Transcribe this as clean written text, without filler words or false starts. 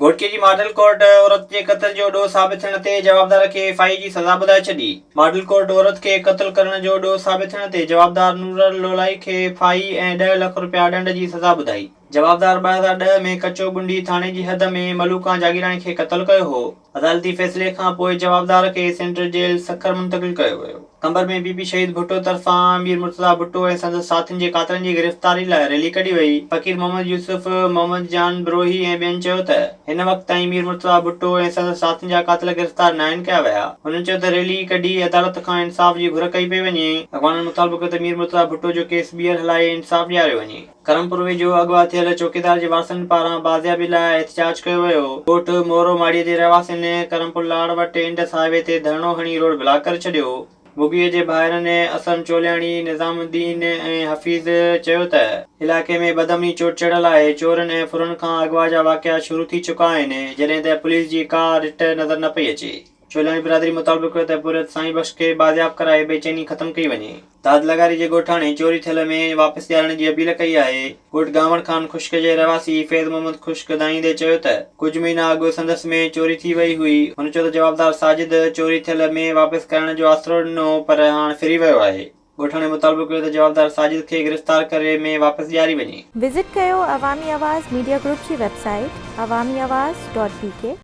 घोटके जी model court औरत जे क़त्ल जो ॾोह साबित थियण ते जवाबदार खे फाई जी सज़ा ॿुधाए छॾी। मॉडल कोर्ट औरत खे क़त्ल करण जो ॾोह साबित थियण ते जवाबदार नूर लोलाई खे फाई ऐं 10 लाख रुपया ॾंड जी सज़ा ॿुधाई। जवाबदार 2010 में कचो गुंडी थाणे जी हद में मलूका जागीराणी खे क़त्ल कयो हो। अदालती फ़ैसिले खां पोइ जवाबदार खे सेंट्रल जेल सखर मुंतक़िल कयो वियो। कंबर में बीबी शहीद भुट्टो तरफ़ां मीर मुर्तज़ा भुट्टो ऐं संदसि साथियुनि जे कातलनि जी गिरफ़्तारी लाइ रैली कढी वई। फ़कीर मोहम्मद यूसुफ, मोहम्मद जान ब्रोही ऐं ॿियनि चयो त हिन वक़्त ताईं मीर मुर्तज़ा भुट्टो ऐं संदसि साथियुनि जा कातिल गिरफ़्तार न आहिनि कया विया। हुननि चयो त रैली कढी अदालत खां इंसाफ़ जी घुर कई पई वञे। अॻवाननि मुतालबो कयो त मीर मुर्तज़ा भुट्टो जो केस ॿीहर हलाए इंसाफ़ ॾियारियो वञे। करमपुर वेझो अगवा थियल चौकीदार जे वारसनि पारां बाज़ियाबी लाइ एहतिजाज कयो वियो। कोट मोरो माड़ीअ जे रहवासियुनि करमपुर लाड़ वटि इंडस हाईवे ते धरणो हणी रोड ब्लॉक करे छॾियो। मुगीअ जे भाइरनि असम चोलियाणी, निज़ामुद्दीन ऐं हफ़ीज़ चयो त इलाइक़े में बदमनी चोट चढ़ियल आहे। चोरनि ऐं फुरनि खां अगवा जा वाक़िया शुरू थी चुका आहिनि, जॾहिं त पुलिस जी का रिट नज़र न पई अचे। चोलियाणी बिरादरी मुतालबो कयो त पुरियत साईं बख़्श खे बाज़ियाब कराए बेचैनी ख़त्म कई वञे। दाद लगारी जे ॻोठाणे चोरी थियल में वापसि ॾियारण जी अपील कई आहे। ॻोठ गावण खान ख़ुश्क जे रहवासी फैज़ मोहम्मद ख़ुश्क दाईंदे चयो त कुझु महीना अॻु संदसि में चोरी थी वई हुई। हुन चयो त जवाबदार साजिद चोरी थियल में वापसि करण जो आसरो ॾिनो पर हाणे फिरी वियो आहे। ॻोठाणे मुतालबो कयो त जवाबदार साजिद खे गिरफ़्तार करे में वापसि ॾियारी वञे। विज़िट कयो अवामी आवाज़ मीडिया ग्रुप जी वेबसाइट awamiawaz.pk